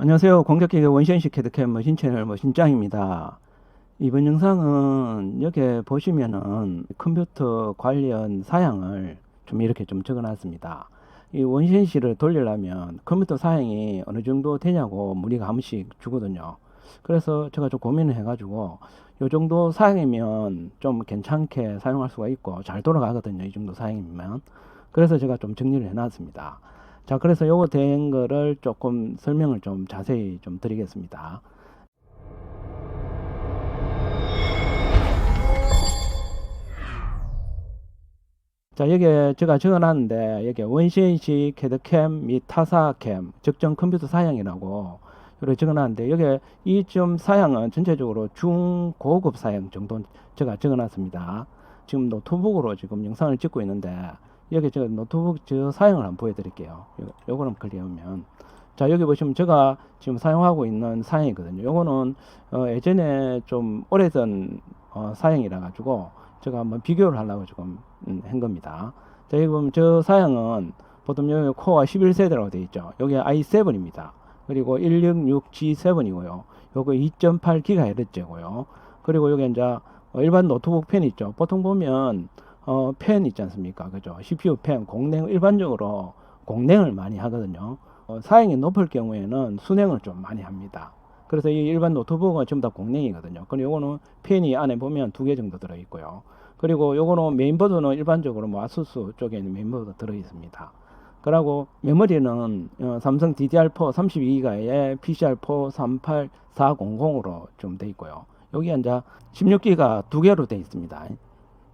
안녕하세요. 공격기계 원시현식 캐드캠 머신 채널 머신짱입니다. 이번 영상은 여기 보시면은 컴퓨터 관련 사양을 좀 이렇게 좀 적어놨습니다. 이 원시현식을 돌리려면 컴퓨터 사양이 어느 정도 되냐고 문의가 한 번씩 주거든요. 그래서 제가 좀 고민을 해가지고 이 정도 사양이면 좀 괜찮게 사용할 수가 있고 잘 돌아가거든요. 이 정도 사양이면. 그래서 제가 좀 정리를 해놨습니다. 자, 그래서 요거 된 거를 조금 설명을 좀 자세히 좀 드리겠습니다. 자, 여기에 제가 적어놨는데, 여기 원시인식 캐드캠 및 타사캠, 적정 컴퓨터 사양이라고 이렇게 적어놨는데, 여기 이 점 사양은 전체적으로 중고급 사양 정도 제가 적어놨습니다. 지금 노트북으로 지금 영상을 찍고 있는데, 여기 저 노트북 저 사양을 한번 보여드릴게요. 요거는 클리어하면. 자, 여기 보시면 제가 지금 사용하고 있는 사양이거든요. 요거는 예전에 좀 오래전 사양이라 가지고 제가 한번 비교를 하려고 지금 한 겁니다. 자, 여기 보면 저 사양은 보통 여기 코어가 11세대라고 되어 있죠. 여기 i7입니다. 그리고 166G7이고요. 요거 2.8GHz고요. 그리고 여기 이제 일반 노트북 펜 있죠. 보통 보면 펜 있지 않습니까? 그죠? CPU 펜, 공냉, 일반적으로 공냉을 많이 하거든요. 사양이 높을 경우에는 순행을 좀 많이 합니다. 그래서 이 일반 노트북은 전부 다 공냉이거든요. 그리고 요거는 펜이 안에 보면 2개 정도 들어있고요. 그리고 요거는 메인보드는 일반적으로 뭐 아수스 쪽에 있는 메인보드가 들어있습니다. 그리고 메모리는 삼성 DDR4 32기가에 PCR4 38400으로 좀 돼 있고요. 여기 이제 16기가 2개로 돼 있습니다.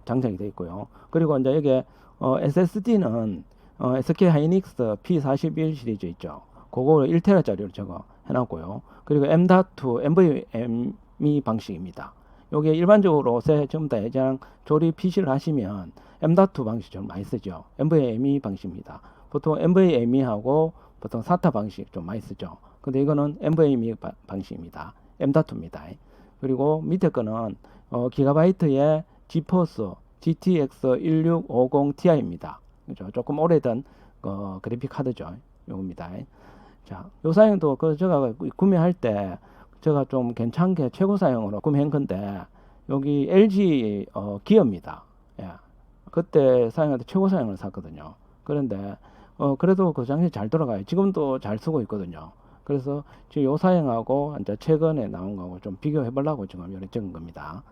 장착이 되어 있고요. 그리고 이제 여기 SSD는 SK 하이닉스 P41 시리즈 있죠. 그거 1TB짜리로 저거 해놨고요. 그리고 M.2 NVMe 방식입니다. 요게 일반적으로 전부 다 예전 조립 PC를 하시면 M.2 방식 좀 많이 쓰죠. NVMe 방식입니다. 보통 NVMe하고 보통 SATA 방식 좀 많이 쓰죠. 근데 이거는 NVMe 방식입니다. M.2입니다. 그리고 밑에 거는 기가바이트의 지포스 GTX 1650 Ti입니다. 그죠? 조금 오래된 그래픽 카드죠. 요겁니다. 자, 요 사양도 제가 구매할 때 제가 좀 괜찮게 최고 사양으로 구매한 건데 여기 LG 기어입니다. 예. 그때 사용할 때 최고 사양을 샀거든요. 그런데 그래도 그 당시에 잘 돌아가요. 지금도 잘 쓰고 있거든요. 그래서 지금 요 사양하고 이제 최근에 나온 거하고 좀 비교해 보려고 지금 이렇게 적은 겁니다.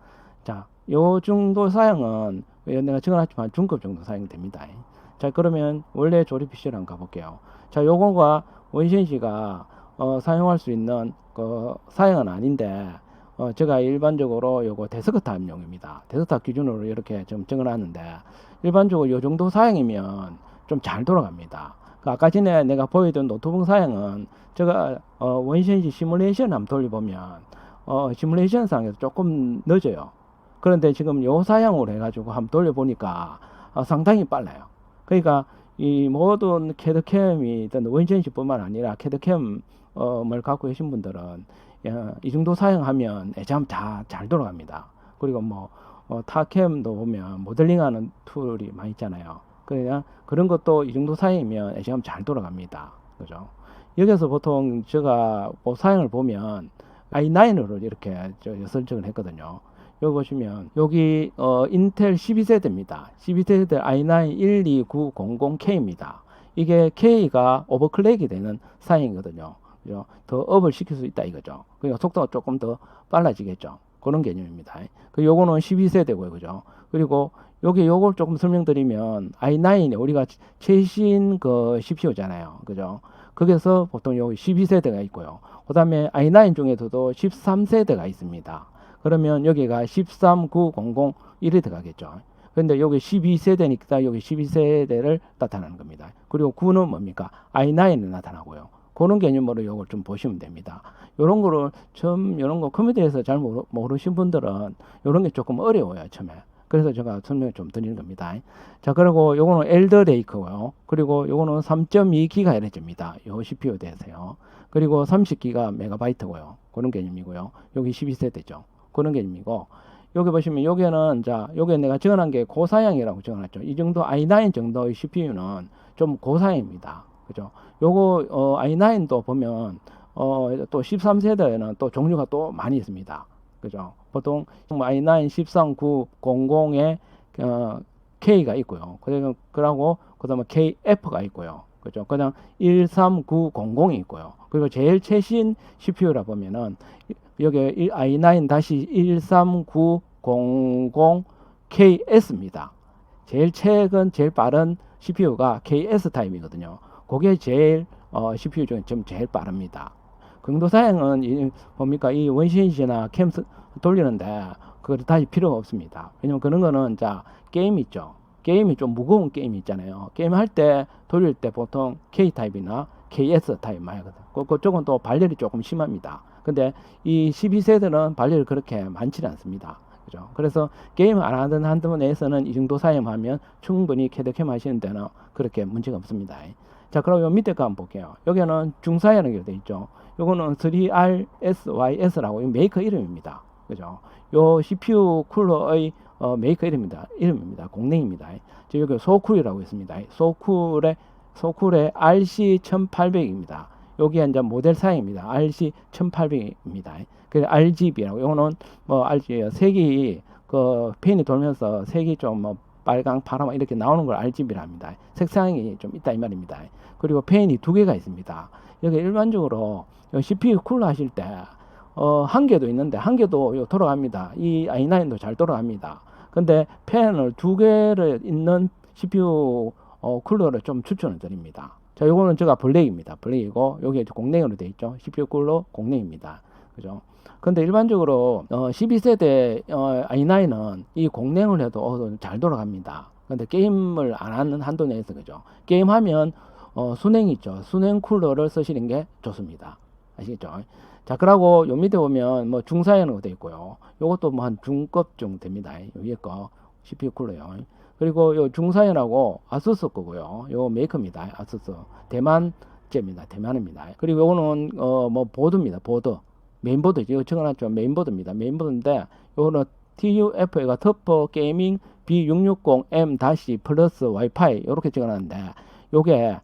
자, 요 정도 사양은 내가 적어놨지만 중급 정도 사용됩니다. 자, 그러면 원래 조립 PC를 한번 가볼게요. 자, 요거가 원신씨가 사용할 수 있는 그 사양은 아닌데 제가 일반적으로 요거 데스크탑용입니다. 데스크탑 기준으로 이렇게 좀 적어놨는데 일반적으로 요 정도 사양이면 좀 잘 돌아갑니다. 그 아까 전에 내가 보여준 노트북 사양은 제가 원신씨 시뮬레이션 한번 돌려보면 시뮬레이션 상에서 조금 늦어요. 그런데 지금 요 사양으로 해가지고 한번 돌려보니까 상당히 빨라요. 그러니까 이 모든 캐드캠이든 원시현식뿐만 아니라 캐드캠을 갖고 계신 분들은 이 정도 사용하면 애참 잘 돌아갑니다. 그리고 뭐 타캠도 보면 모델링하는 툴이 많이 있잖아요. 그냥 그런 것도 이 정도 사용이면 애참 잘 돌아갑니다. 그죠? 여기서 보통 제가 뭐 사양을 보면 i9으로 이렇게 설정을 했거든요. 여기 보시면 여기 인텔 12세대입니다. 12세대 i9 12900K입니다. 이게 K가 오버클럭이 되는 사양이거든요. 그죠? 더 업을 시킬 수 있다 이거죠. 그러니까 속도가 조금 더 빨라지겠죠. 그런 개념입니다. 그 요거는 12세대고요. 그죠? 그리고 요걸 조금 설명드리면 i9에 우리가 최신 그 CPU잖아요. 그죠? 거기서 보통 여기 12세대가 있고요. 그 다음에 i9 중에서도 13세대가 있습니다. 그러면 여기가 13900 들어가겠죠. 근데 여기 12세대니까 여기 12세대를 나타나는 겁니다. 그리고 9는 뭡니까? i9을 나타나고요. 그런 개념으로 이걸 좀 보시면 됩니다. 요런 거를 요런 거 컴퓨터에서 잘 모르신 분들은 요런 게 조금 어려워요, 처음에. 그래서 제가 설명을 좀 드리는 겁니다. 자, 그리고 요거는 엘더레이크고요. 그리고 요거는 3.2GHz입니다. 요 CPU 대해서요. 그리고 30기가 메가바이트고요. 그런 개념이고요. 여기 12세대죠. 그런 개념이고, 여기 보시면 여기는 여기 내가 적어놓은 게 고사양이라고 적어놨죠. 이 정도 i9 정도의 CPU는 좀 고사양입니다. 그죠? 요거 i9도 보면 또 13세대는 또 종류가 또 많이 있습니다. 그죠? 보통 뭐 i9, 13900에 K가 있고요. 그러고 그다음에 KF가 있고요. 그죠? 그냥 13900이 있고요. 그리고 제일 최신 CPU라 보면은 여기 i9-13900KS입니다. 제일 최근 제일 빠른 CPU가 KS 타입이거든요. 그게 제일 CPU 중에 좀 제일 빠릅니다. cường도 사양은 뭡니까 이 원시인지나 캠 돌리는데 그거 다시 필요가 없습니다. 왜냐면 그런 거는 자 게임 있죠. 게임이 좀 무거운 게임 있잖아요. 게임 할 때 돌릴 때 보통 K 타입이나 KS 타입 많이 하거든. 그쪽은 또 발열이 조금 심합니다. 근데 이 12세대는 발열이 그렇게 많지는 않습니다. 그죠? 그래서 게임 안 하던 한두 내에서는 이 정도 사용하면 충분히 캐드캠 하시는 데는 그렇게 문제가 없습니다. 자, 그럼 요 밑에 거 한번 볼게요. 여기는 중사이라는 게 돼 있죠. 요거는 3RSYS라고 메이커 이름입니다. 그죠? 요 CPU 쿨러의 메이커 이름입니다. 공랭입니다. 여기 소쿨이라고 있습니다. 소쿨의 RC1800입니다. 여기 이제 모델 사양입니다. RC1800입니다. 그 RGB라고 요거는 뭐 색이 그 펜이 돌면서 색이 좀 뭐 빨강, 파란 이렇게 나오는 걸 RGB라 합니다. 색상이 좀 있다 이 말입니다. 그리고 펜이 두 개가 있습니다. 여기 일반적으로 CPU 쿨러 하실 때 한 개도 있는데 한 개도 돌아갑니다. 이 i9도 잘 돌아갑니다. 근데 펜을 두 개를 있는 CPU 쿨러를 좀 추천을 드립니다. 자, 요거는 제가 블랙입니다. 블랙이고 여기 공랭으로 되어 있죠. CPU 쿨러 공랭입니다. 그죠? 근데 일반적으로 12세대 i9은 이 공랭을 해도 잘 돌아갑니다. 근데 게임을 안 하는 한도 내에서 그죠? 게임하면 순행 있죠. 순행 쿨러를 쓰시는 게 좋습니다. 아시겠죠? 자, 그러고 요 밑에 보면 뭐 중사양으로 되어 있고요. 요것도 뭐 한 중급쯤 됩니다. 요 위에 거 CPU 쿨러요. 그리고 요 중사양하고 아수스 거고요. 요 메이커입니다. 아수스 대만제입니다. 대만입니다. 그리고 요거는 뭐 보드입니다. 보드 메인보드 이거 적어놨죠. 메인보드입니다. 메인보드인데 요거는 TUF가 터프 게이밍 B660M- 플러스 와이파이 이렇게 적어놨는데 요게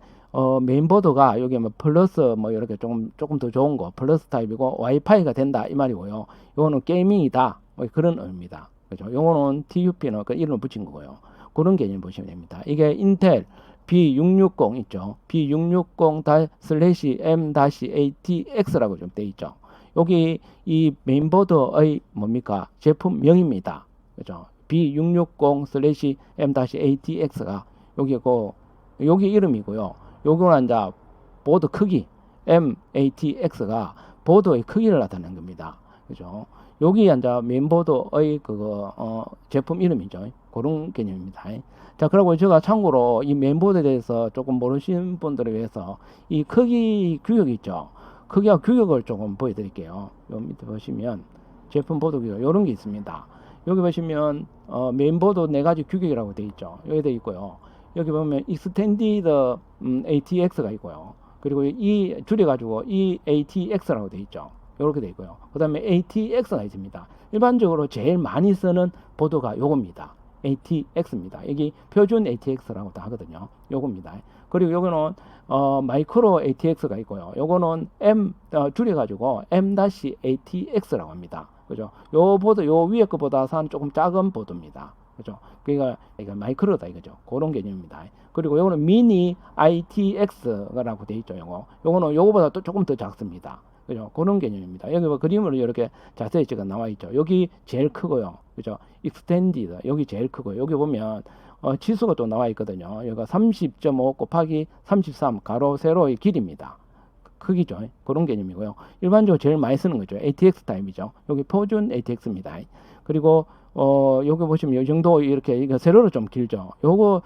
메인보드가 여기 뭐 플러스 뭐 이렇게 조금 더 좋은 거 플러스 타입이고 와이파이가 된다 이 말이고요. 요거는 게이밍이다 뭐 그런 의미입니다. 그죠? 요거는 TUP는 그 이름을 붙인 거고요. 그런 개념 보시면 됩니다. 이게 인텔 B660 있죠. B660/M-ATX라고 좀 돼 있죠. 여기 이 메인보드의 뭡니까 제품명입니다. 그죠? B660/M-ATX가 여기 이름이고요. 요거는 이제 보드 크기 MATX가 보드의 크기를 나타내는 겁니다. 그죠? 여기 이제 메인보드의 제품 이름이죠. 그런 개념입니다. 자, 그리고 제가 참고로 이 메인보드에 대해서 조금 모르시는 분들을 위해서 이 크기 규격 있죠. 크기와 규격을 조금 보여드릴게요. 요 밑에 보시면 제품 보드 규격 이런 게 있습니다. 여기 보시면 메인보드 네 가지 규격이라고 되어 있죠. 여기 되어 있고요. 여기 보면 Extended ATX가 있고요. 그리고 이 줄여가지고 EATX라고 되어 있죠. 이렇게 되어 있고요. 그 다음에 ATX가 있습니다. 일반적으로 제일 많이 쓰는 보드가 요겁니다. ATX입니다. 여기 표준 ATX라고 다 하거든요. 요겁니다. 그리고 요거는 마이크로 ATX가 있고요. 요거는 줄여가지고 M-ATX라고 합니다. 그죠? 요 보드 요 위에 거보다는 조금 작은 보드입니다. 그죠? 그러니까 이거 마이크로다 이거죠. 그런 개념입니다. 그리고 요거는 미니 ITX라고 돼 있죠. 요거는 요거보다 또 조금 더 작습니다. 그죠? 그런 개념입니다. 여기 뭐 그림으로 이렇게 자세히 찍어 나와 있죠. 여기 제일 크고요. 그죠? 익스텐디드 여기 제일 크고요. 여기 보면 지수가 또 나와 있거든요. 여기가 30.5 곱하기 33 가로 세로의 길이입니다. 크기죠. 그런 개념이고요. 일반적으로 제일 많이 쓰는 거죠. ATX 타입이죠. 여기 표준 ATX입니다. 그리고 여기 보시면 이 정도 이렇게 이거 세로로 좀 길죠. 요거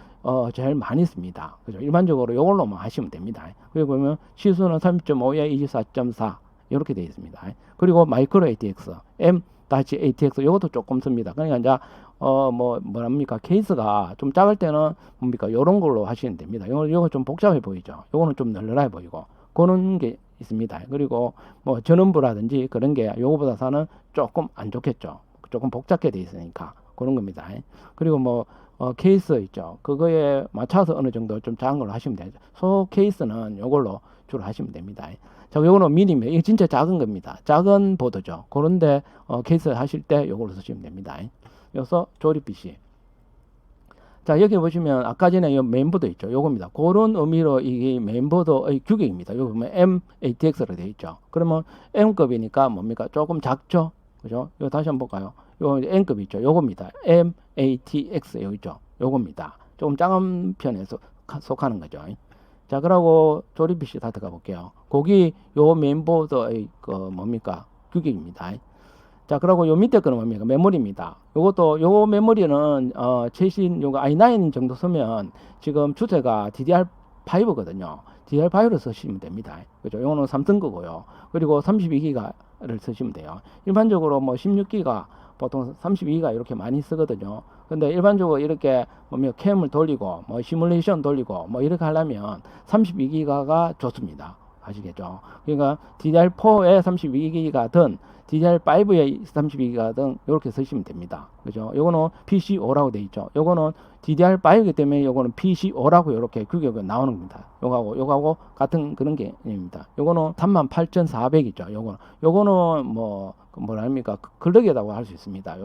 제일 많이 씁니다. 그죠? 일반적으로 요걸로만 하시면 됩니다. 그리고 보면 시수는 30.5에 24.4 이렇게 되어 있습니다. 그리고 마이크로 ATX, M-ATX 요것도 조금 씁니다. 그러니까 이제 뭐랍니까 케이스가 좀 작을 때는 뭡니까 요런 걸로 하시면 됩니다. 요거 좀 복잡해 보이죠. 요거는 좀 널널해 보이고 그런 게 있습니다. 그리고 뭐 전원부라든지 그런 게 요거보다는 조금 안 좋겠죠. 조금 복잡하게 돼 있으니까 그런 겁니다. 그리고 뭐 케이스 있죠. 그거에 맞춰서 어느 정도 좀 작은 걸로 하시면 되죠. 소 케이스는 요걸로 주로 하시면 됩니다. 자, 요거는 미니입니다. 이게 진짜 작은 겁니다. 작은 보드죠. 그런데 케이스 하실 때 요걸로 쓰시면 됩니다. 여기서 조립 PC. 자, 여기 보시면 아까 전에 이 메인보드 있죠. 요겁니다. 그런 의미로 이게 메인보드의 규격입니다. 여기 보면 MATX로 되어 있죠. 그러면 M급이니까 뭡니까? 조금 작죠. 그죠? 이거 다시 한번 볼까요? 요 N급 있죠. 요겁니다. MATX 여기 있죠. 요겁니다. 조금 작은 편에 속하는 거죠. 자, 그러고 조립 PC 다 들어가 볼게요. 거기 요 메인보드의 뭡니까? 규격입니다. 자, 그리고 요 밑에 거는 뭡니까? 메모리입니다. 요 메모리는 최신 요거 i9 정도 쓰면 지금 주제가 DDR5거든요. DDR5를 쓰시면 됩니다. 그죠? 요거는 삼성 거고요. 그리고 32기가를 쓰시면 돼요. 일반적으로 뭐 16기가 보통 32기가 이렇게 많이 쓰거든요. 근데 일반적으로 이렇게 캠을 돌리고 뭐 시뮬레이션 돌리고 뭐 이렇게 하려면 32기가가 좋습니다. 아시겠죠? 그러니까 DDR4에 32기가든 DDR5에 32기가든 이렇게 쓰시면 됩니다. 그죠? 요거는 PC5라고 되어 있죠. 요거는 DDR5이기 때문에 요거는 PC5라고 이렇게 규격이 나오는 겁니다. 요거하고 같은 그런 개념입니다. 요거는 38,400이죠. 요거는 뭐랄까 클럭이라고 할 수 있습니다.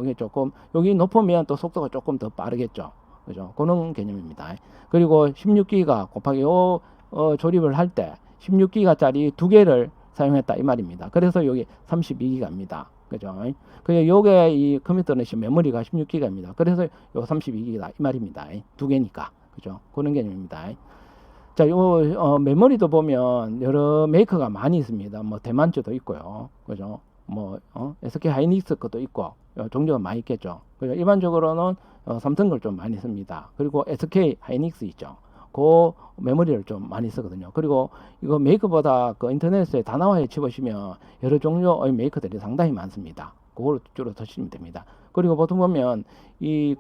여기 높으면 또 속도가 조금 더 빠르겠죠. 그죠? 그런 개념입니다. 그리고 16기가 곱하기 조립을 할 때 16기가짜리 두 개를 사용했다 이 말입니다. 그래서 여기 32기가입니다. 그죠? 그래 요게 이 컴퓨터는 메모리가 16기가입니다. 그래서 요 32기가 이 말입니다. 두 개니까. 그죠? 그런 개념입니다. 자, 요 메모리도 보면 여러 메이커가 많이 있습니다. 뭐 대만주도 있고요. 그죠? SK 하이닉스 것도 있고 종류가 많이 있겠죠. 그죠? 일반적으로는 삼성 걸 좀 많이 씁니다. 그리고 SK 하이닉스 있죠. 그 메모리를 좀 많이 쓰거든요. 그리고 이거 메이커보다 그 인터넷에 다나와에 쳐보시면 여러 종류의 메이커들이 상당히 많습니다. 그걸 주로 쓰시면 됩니다. 그리고 보통 보면 이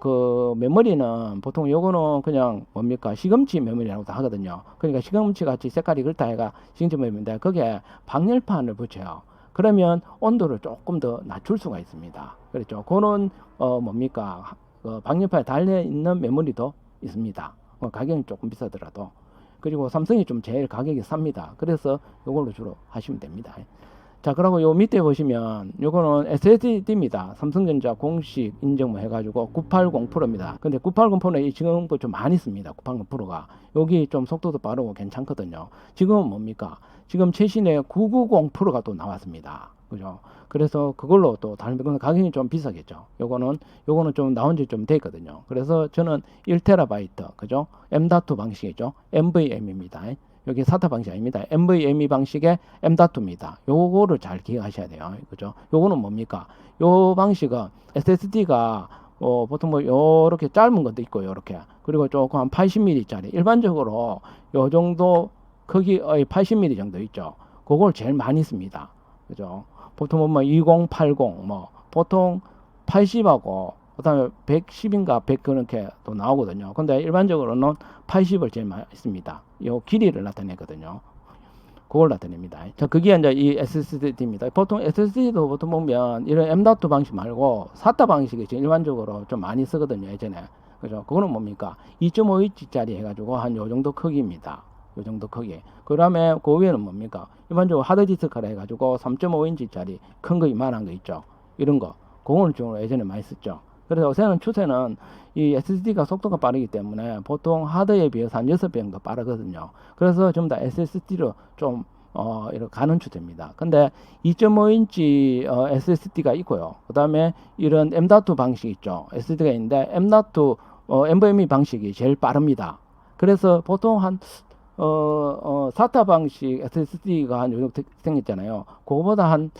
메모리는 보통 요거는 그냥 뭡니까 시금치 메모리라고 다 하거든요. 그러니까 시금치 같이 색깔이 그렇다 해가 시금치 메모리인데 거기에 방열판을 붙여요. 그러면 온도를 조금 더 낮출 수가 있습니다. 그렇죠. 그런 뭡니까 방열판에 달려 있는 메모리도 있습니다. 가격이 조금 비싸더라도. 그리고 삼성이 좀 제일 가격이 쌉니다. 그래서 요걸로 주로 하시면 됩니다. 자, 그리고 요 밑에 보시면 요거는 SSD입니다. 삼성전자 공식 인증 해가지고 980 프로입니다. 근데 980 프로는 지금 좀 많이 씁니다. 980 프로가 여기 좀 속도도 빠르고 괜찮거든요. 지금은 뭡니까? 지금 최신의 990 프로가 또 나왔습니다. 그죠? 그래서 그걸로 또 다른 가격이 좀 비싸겠죠. 요거는 좀 나온 지 좀 됐거든요. 그래서 저는 1TB, 그죠? M.2 방식이죠. NVMe입니다. 여기 SATA 방식 아닙니다. NVMe 방식의 M.2입니다. 요거를 잘 기억하셔야 돼요. 그죠? 요거는 뭡니까? 요 방식은 SSD가 보통 요렇게 짧은 것도 있고 요렇게 그리고 조금 한 80mm짜리 일반적으로 요 정도 크기의 80mm 정도 있죠. 그걸 제일 많이 씁니다. 그죠? 보통 2080 보통 80하고 그다음에 110인가 100 그렇게 또 나오거든요. 근데 일반적으로는 80을 제일 많이 씁니다. 요 길이를 나타내거든요. 그걸 나타냅니다. 자, 그게 이제 이 SSD입니다. 보통 SSD도 보통 보면 이런 M.2 방식 말고 SATA 방식이 일반적으로 좀 많이 쓰거든요. 예전에. 그죠? 그거는 뭡니까? 2.5인치짜리 해가지고 한 요 정도 크기입니다. 요 정도 크기. 그 다음에 그 위에는 뭡니까? 일반적으로 하드디스크라 해가지고 3.5인치짜리 큰 거 이만한 거 있죠. 이런 거. 그걸 좀 예전에 많이 썼죠. 그래서 요새는 추세는 이 SSD가 속도가 빠르기 때문에 보통 하드에 비해서 한 6배 정도 빠르거든요. 그래서 전부 다 SSD로 좀 이렇게 가는 추세입니다. 근데 2.5인치 SSD가 있고요. 그 다음에 이런 M.2 방식 있죠. SSD가 있는데 M.2 NVMe 방식이 제일 빠릅니다. 그래서 보통 한 SATA 방식 SSD가 한 요정 생겼잖아요. 그거보다 한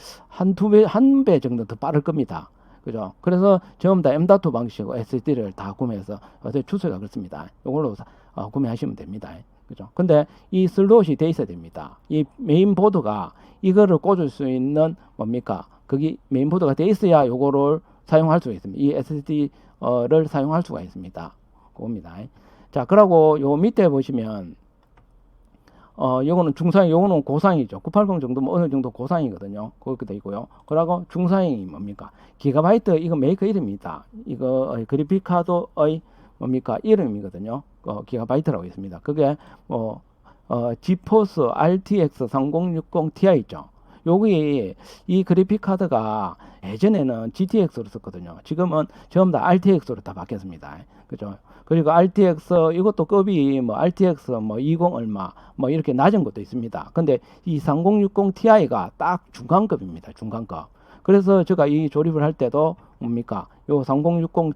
배 정도 더 빠를 겁니다. 그죠? 그래서 전부 다 M.2 방식으로 SSD를 다 구매해서 추세가 그렇습니다. 이걸로 구매하시면 됩니다. 그죠? 근데 이 슬롯이 돼 있어야 됩니다. 이 메인보드가 이거를 꽂을 수 있는 뭡니까? 거기 메인보드가 돼 있어야 요거를 사용할 수가 있습니다. 이 SSD를 사용할 수가 있습니다. 그겁니다. 자, 그리고 요 밑에 보시면 요거는 중사양, 요거는 고사양이죠. 980 정도면 어느 정도 고사양이거든요. 그렇게 돼 있고요. 그리고 중사양이 뭡니까? 기가바이트, 이거 메이커 이름입니다. 이거 그래픽 카드의 뭡니까? 이름이거든요. 기가바이트라고 있습니다. 그게 지포스 RTX 3060 Ti 있죠. 여기 이 그래픽 카드가 예전에는 GTX로 썼거든요. 지금은 전부 다 RTX로 다 바뀌었습니다. 그죠? 그리고 RTX 이것도 급이 뭐 RTX 뭐 20 얼마 뭐 이렇게 낮은 것도 있습니다. 근데 이 3060 Ti가 딱 중간급입니다. 중간급. 그래서 제가 이 조립을 할 때도 뭡니까? 요 3060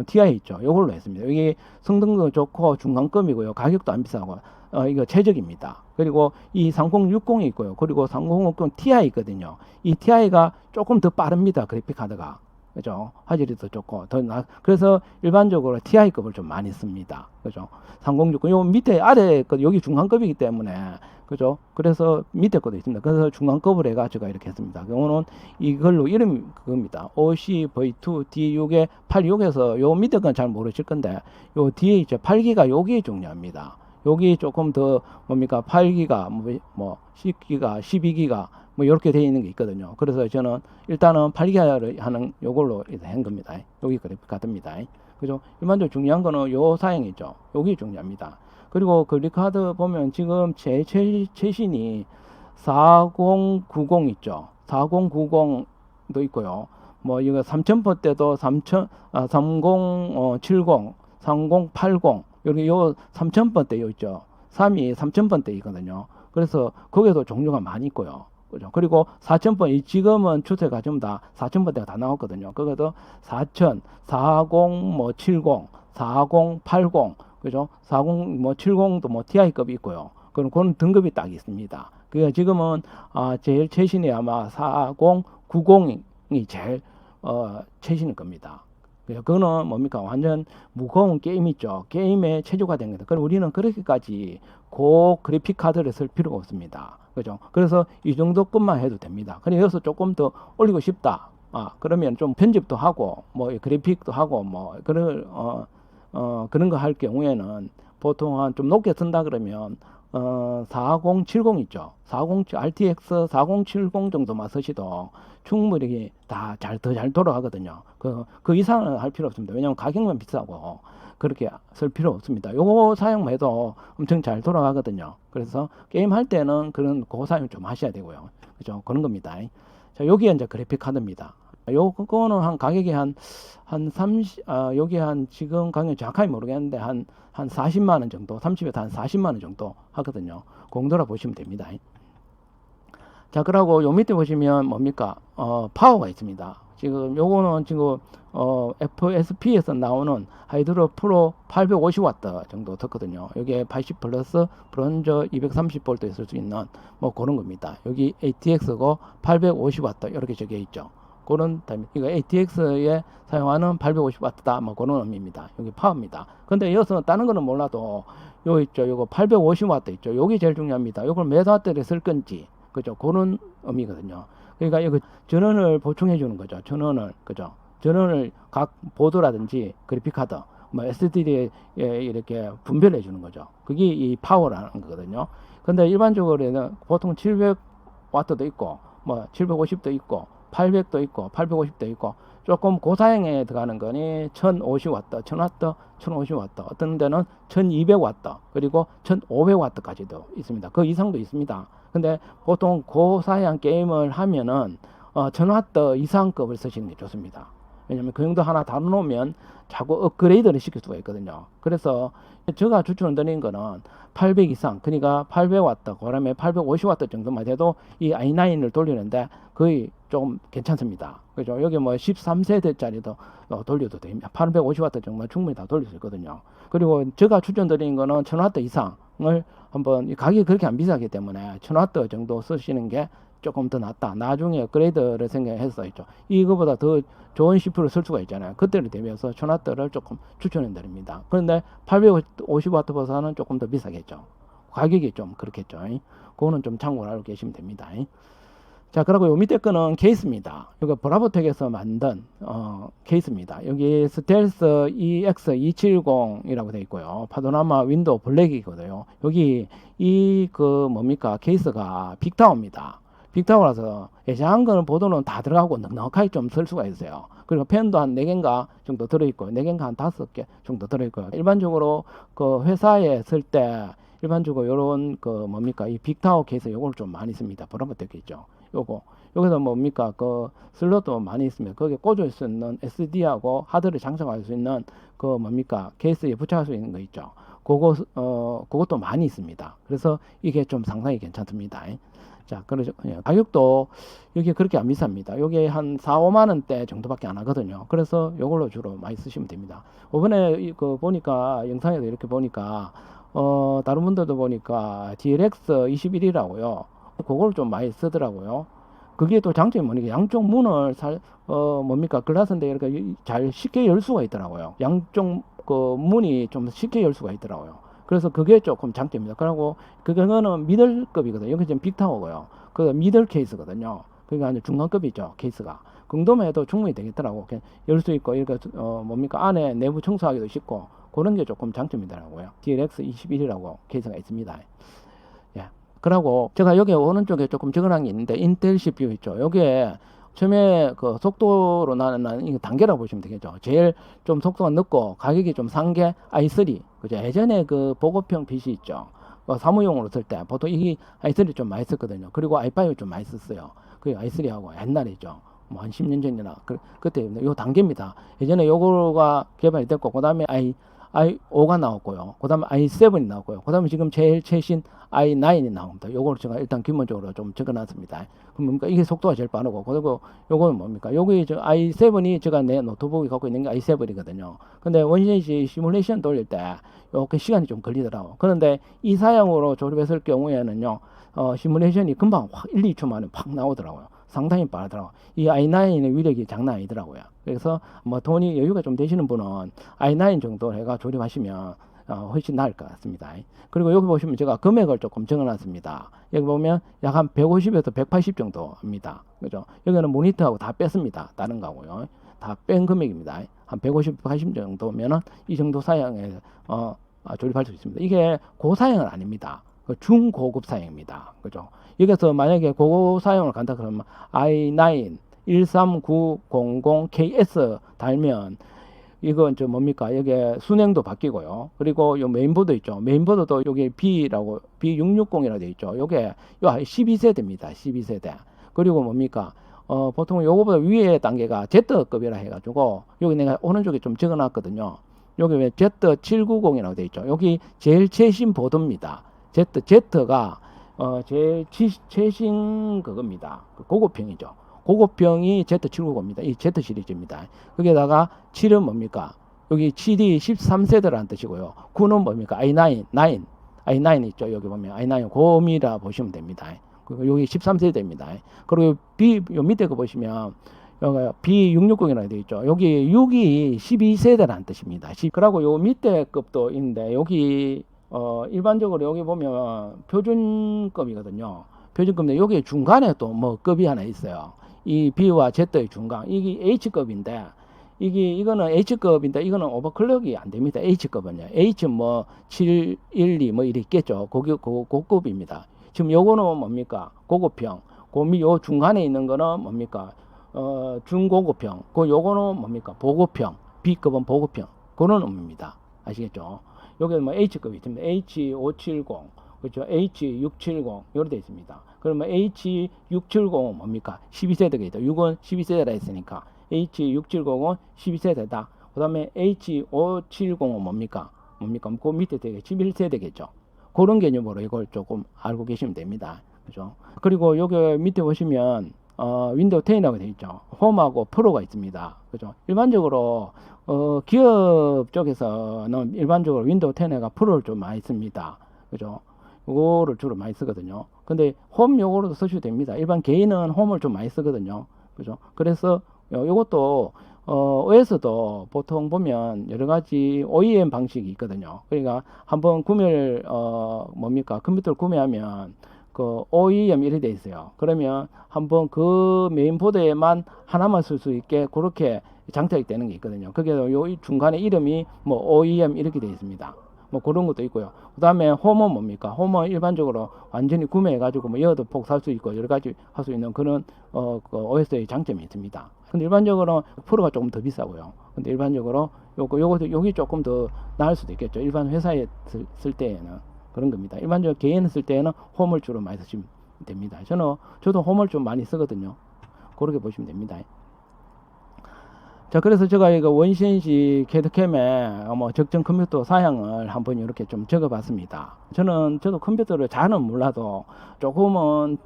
TI 있죠. 요걸로 했습니다. 이게 성능도 좋고 중간급이고요. 가격도 안 비싸고 이거 최적입니다. 그리고 이 3060이 있고요. 그리고 3060 Ti 있거든요. 이 Ti가 조금 더 빠릅니다. 그래픽 카드가. 그죠? 화질이 더 좋고 그래서 일반적으로 TI급을 좀 많이 씁니다. 그죠? 3060 요 밑에 아래 거 여기 중간급이기 때문에 그죠? 그래서 밑에 것도 있습니다. 그래서 중간급을 해가 제가 이렇게 했습니다. 요거는 이걸로 이름이 그겁니다. OCV2D6에 86에서 요 밑에 건 잘 모르실 건데 요 뒤에 이제 8기가 요게 중요합니다. 여기 조금 더 뭡니까 8기가 뭐 10기가 12기가 뭐 이렇게 되어 있는 게 있거든요. 그래서 저는 일단은 8기가를 하는 요걸로 한 겁니다. 여기 그래픽 카드입니다. 그죠? 일반적으로 중요한 거는 요 사양이죠. 여기 중요합니다. 그리고 그래픽 카드 보면 지금 최신이 4090 있죠. 4090도 있고요. 뭐 이거 3000번대도 3070, 3080 여기 요 3000번대 요 있죠. 3이 3000번대이거든요. 그래서 거기에도 종류가 많이 있고요. 그죠? 그리고 4000번, 지금은 추세가 전부 다 4000번대가 다 나왔거든요. 그것도 4000, 40, 뭐 70, 40, 80, 그죠? 40, 뭐 70도 뭐 TI급이 있고요. 그런 등급이 딱 있습니다. 그 지금은 제일 최신이 아마 4090이 제일 최신일 겁니다. 그거는 뭡니까? 완전 무거운 게임 있죠. 게임에 최적화된 거다. 그럼 우리는 그렇게까지 고 그래픽 카드를 쓸 필요가 없습니다. 그죠? 그래서 이 정도급만 해도 됩니다. 그래 여기서 조금 더 올리고 싶다. 그러면 좀 편집도 하고, 뭐 그래픽도 하고, 뭐 그런 그런 거 할 경우에는 보통 한 좀 높게 쓴다 그러면 4070 있죠. 40 RTX 4070 정도만 쓰시도 충분히 더 잘 돌아가거든요. 그 이상은 할 필요 없습니다. 왜냐하면 가격만 비싸고 그렇게 쓸 필요 없습니다. 요거 사용만 해도 엄청 잘 돌아가거든요. 그래서 게임 할 때는 그런 그 사용 좀 하셔야 되고요. 그죠? 그런 겁니다. 자, 여기에 이제 그래픽 카드입니다. 요거는 한 가격이 한 30, 여기 한 지금 가격 정확하게 모르겠는데 한 40만 원 정도, 30에서 한 40만 원 정도 하거든요. 공돌아 보시면 됩니다. 자, 그러고 요 밑에 보시면 뭡니까? 파워가 있습니다. 지금 요거는 지금 FSP에서 나오는 하이드로 프로 850W 정도 듣거든요. 여기에 80 플러스 브론저 230V 있을 수 있는 뭐 그런 겁니다. 여기 ATX고 850W 이렇게 적혀 있죠. 그런 이거 ATX에 사용하는 850W다 뭐 그런 의미입니다. 여기 파워입니다. 근데 여기서 다른 거는 몰라도 요 있죠. 요거 850W 있죠. 여기 제일 중요합니다. 요걸 몇 와트를 쓸 건지 그죠? 그런 의미거든요. 그러니까 이거 전원을 보충해 주는 거죠. 전원을 그죠? 전원을 각 보드라든지 그래픽 카드 뭐 SSD에 이렇게 분별해 주는 거죠. 그게 이 파워라는 거거든요. 근데 일반적으로는 보통 700W도 있고 뭐 750도 있고 800도 있고 850도 있고 조금 고사양에 들어가는 거니 1050W, 1000W, 1050W 어떤 데는 1200W 그리고 1500W까지도 있습니다. 그 이상도 있습니다. 근데 보통 고사양 게임을 하면은 1000W 이상급을 쓰시는 게 좋습니다. 왜냐면 그 정도 하나 다뤄놓으면 자꾸 업그레이드를 시킬 수가 있거든요. 그래서 제가 추천드리는 거는 800 이상, 그러니까 800W, 그다음에 850W 정도만 돼도 이 i9을 돌리는데 거의 좀 괜찮습니다. 그죠? 여기 뭐 13세대짜리도 돌려도 됩니다. 850W 정도만 충분히 다 돌릴 수 있거든요. 그리고 제가 추천드리는 거는 1000W 이상을 한번, 가격이 그렇게 안 비싸기 때문에 1000W 정도 쓰시는 게 조금 더 낫다. 나중에 업그레이드를 생각해서 있죠. 이거보다 더 좋은 CPU를 쓸 수가 있잖아요. 그때를 대비해서 1000W를 조금 추천해 드립니다. 그런데 850W보다는 조금 더 비싸겠죠. 가격이 좀 그렇겠죠. 그거는 좀 참고를 하고 계시면 됩니다. 자, 그리고 요 밑에 거는 케이스입니다. 이거 브라보텍에서 만든 케이스입니다. 여기 스텔스 EX270이라고 되어 있고요. 파노라마 윈도우 블랙이거든요. 여기 뭡니까? 케이스가 빅타워입니다. 빅타워라서 예상한 거는 보도는 다 들어가고 넉넉하게 좀 쓸 수가 있어요. 그리고 펜도 한 4개인가 정도 들어있고 4개인가 한 5개 정도 들어있고요. 일반적으로 그 회사에 쓸 때 일반적으로 요런 그 뭡니까 이 빅타워 케이스 요걸 좀 많이 씁니다. 보라보 되겠죠. 요거 여기서 뭡니까 그 슬롯도 많이 있습니다. 거기에 꽂을 수 있는 SD하고 하드를 장착할 수 있는 그 뭡니까 케이스에 부착할 수 있는 거 있죠. 그것도 많이 있습니다. 그래서 이게 좀 상당히 괜찮습니다. 자, 그러죠. 가격도 여기 그렇게 안 비쌉니다. 여기 한 4, 5만 원대 정도밖에 안 하거든요. 그래서 요걸로 주로 많이 쓰시면 됩니다. 이번에 그 보니까 영상에도 이렇게 보니까 다른 분들도 보니까 DLX 21이라고요. 그걸 좀 많이 쓰더라고요. 그게 또 장점이 뭐냐, 양쪽 문을 뭡니까 글라스인데 이렇게 잘 쉽게 열 수가 있더라고요. 양쪽 그 문이 좀 쉽게 열 수가 있더라고요. 그래서 그게 조금 장점입니다. 그리고 그거는 미들급이거든요. 여기 지금 빅타워고요. 그 미들 케이스거든요. 그러니까 이제 중간급이죠. 케이스가. 그 정도만 해도 충분히 되겠더라고. 열 수 있고, 이렇게 뭡니까 안에 내부 청소하기도 쉽고 그런 게 조금 장점이더라고요. DLX 21이라고 케이스가 있습니다. 예. 그러고 제가 여기 오른쪽에 조금 적어놓은 게 있는데 인텔 CPU 있죠. 여기에 처음에 그 속도로 나는 이거 단계라고 보시면 되겠죠. 제일 좀 속도가 늦고 가격이 좀 싼 게 i3. 그죠? 예전에 그 보급형 PC 있죠. 사무용으로 쓸 때 보통 이 i3 좀 많이 썼거든요. 그리고 i5 좀 많이 썼어요. 그 i3하고 옛날이죠. 뭐 한 10년 전이나 그때 요 단계입니다. 예전에 요거가 개발이 됐고 그다음에 i5가 나왔고요. 그다음에 i7이 나왔고요. 그다음에 지금 제일 최신 i9이 나옵니다. 요걸 제가 일단 기본적으로 좀 적어놨습니다. 그럼 뭡니까? 이게 속도가 제일 빠르고, 그리고 요거는 뭡니까? 여기 저 i7이 제가 내 노트북이 갖고 있는 게 i7이거든요. 근데 원시시 시뮬레이션 돌릴 때 요렇게 시간이 좀 걸리더라고. 그런데 이 사양으로 조립했을 경우에는요, 시뮬레이션이 금방 확 1, 2초 만에 팍 나오더라고요. 상당히 빠르더라고요. 이 i9의 위력이 장난 아니더라고요. 그래서 뭐 돈이 여유가 좀 되시는 분은 i9 정도 해가 조립하시면 훨씬 나을 것 같습니다. 그리고 여기 보시면 제가 금액을 조금 적어놨습니다. 여기 보면 약 한 150에서 180 정도입니다. 그죠? 여기는 모니터하고 다 뺐습니다. 다른 거고요. 다 뺀 금액입니다. 한 150, 180 정도면은 이 정도 사양에 조립할 수 있습니다. 이게 고사양은 아닙니다. 중고급 사양입니다. 그죠? 여기서 만약에 고급 사양을 간다 그러면 i9 13900KS 달면 이건 저 뭡니까? 여기 순행도 바뀌고요. 그리고 요 메인보드 있죠. 메인보드도 여기 B라고 B660이라고 되어 있죠. 요게 요 12세대입니다. 12세대. 그리고 뭡니까? 보통 요거보다 위에 단계가 Z급이라 해가지고 여기 내가 오른쪽에 좀 적어놨거든요. 여기 왜 Z790이라고 되어 있죠. 여기 제일 최신 보드입니다. Z가 제일 최신 그겁니다. 고급형이죠. 고급형이 Z790입니다. 이 Z 시리즈입니다. 거기에다가 7은 뭡니까? 여기 7이 13세대라는 뜻이고요. 9는 뭡니까? i9 있죠. 여기 보면 i9 곰이라 보시면 됩니다. 그리고 여기 13세대입니다. 그리고 요 밑에 거 보시면 여기 B660이라고 되어 있죠. 여기 6이 12세대라는 뜻입니다. 그리고 요 밑에 급도 있는데 여기 일반적으로 여기 보면 표준급이거든요. 표준급인데 여기 중간에 또 뭐 급이 하나 있어요. 이 B와 Z의 중간, 이게 H급인데, 이거는 H급인데, 이거는 오버클럭이 안 됩니다. H급은요. H 뭐, 712 뭐, 이렇게 있겠죠. 고급입니다. 지금 요거는 뭡니까? 고급형. 요 중간에 있는 거는 뭡니까? 중고급형. 요거는 뭡니까? 보급형. B급은 보급형. 그런 의미입니다. 아시겠죠? 여기는 뭐 H급이 있습니다. H570. 그렇죠. H670 이렇게 되어 있습니다. 그러면 H670은 뭡니까? 12세대가 있다. 6은 12세대라 했으니까 H670은 12세대다. 그 다음에 H570은 뭡니까? 그 밑에 되게 11세대겠죠. 그런 개념으로 이걸 조금 알고 계시면 됩니다. 그죠? 그리고 여기 밑에 보시면 윈도우 10이라고 되어 있죠. 홈하고 프로가 있습니다. 그죠? 일반적으로 기업 쪽에서는 일반적으로 윈도우 10가 프로를 좀 많이 씁니다. 그죠? 그거를 주로 많이 쓰거든요. 근데 홈 요거로도 쓰셔도 됩니다. 일반 개인은 홈을 좀 많이 쓰거든요. 그죠? 그래서 요것도 OS도 보통 보면 여러 가지 OEM 방식이 있거든요. 그러니까 한번 구매를 뭡니까? 컴퓨터를 구매하면 그 OEM 이렇게 돼 있어요. 그러면 한번 그 메인보드에만 하나만 쓸 수 있게 그렇게 장착이 되는 게 있거든요. 거기에 요 중간에 이름이 뭐 OEM 이렇게 돼 있습니다. 뭐 그런 것도 있고요. 그 다음에 홈은 뭡니까? 홈은 일반적으로 완전히 구매해가지고 뭐 이어드폭 살 수 있고 여러 가지 할 수 있는 그런 그 OS의 장점이 있습니다. 근데 일반적으로 프로가 조금 더 비싸고요. 근데 일반적으로 여기 조금 더 나을 수도 있겠죠. 일반 회사에 쓸 때에는. 그런 겁니다. 일반적으로 개인을 쓸 때는 홈을 주로 많이 쓰시면 됩니다. 저도 홈을 좀 많이 쓰거든요. 그렇게 보시면 됩니다. 자, 그래서 제가 이거 원CNC 캐드캠의 뭐 적정 컴퓨터 사양을 한번 이렇게 좀 적어봤습니다. 저도 컴퓨터를 잘은 몰라도 조금은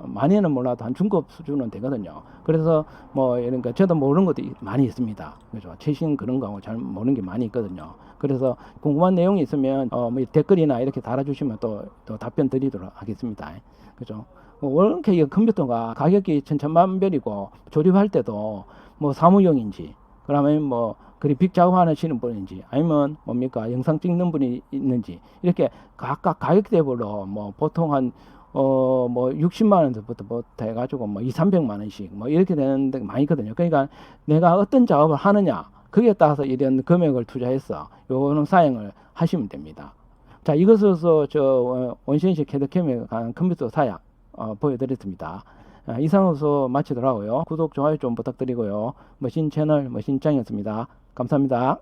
많이는 몰라도 한 중급 수준은 되거든요. 그래서 뭐 이런 거 저도 모르는 것도 많이 있습니다. 그죠? 최신 그런 거하고 잘 모르는 게 많이 있거든요. 그래서 궁금한 내용이 있으면 뭐 댓글이나 이렇게 달아주시면 또 답변 드리도록 하겠습니다. 그죠? 원래 이 컴퓨터가 가격이 천차만별이고 조립할 때도 뭐 사무용인지 그러면 뭐 그래픽 작업하시는 분인지 아니면 뭡니까 영상 찍는 분이 있는지 이렇게 각각 가격대별로 뭐 보통 한 뭐 60만 원부터 해가지고 뭐 2, 300만 원씩 뭐 이렇게 되는 데 많이 있거든요. 그러니까 내가 어떤 작업을 하느냐 거기에 따라서 이런 금액을 투자해서 요거는 사용을 하시면 됩니다. 자, 이것으로서 저 원CNC 캐드캠에 관한 컴퓨터 사양 보여드렸습니다. 이상으로 마치도록 하고요. 구독, 좋아요 좀 부탁드리고요. 머신 채널, 머신짱이었습니다. 감사합니다.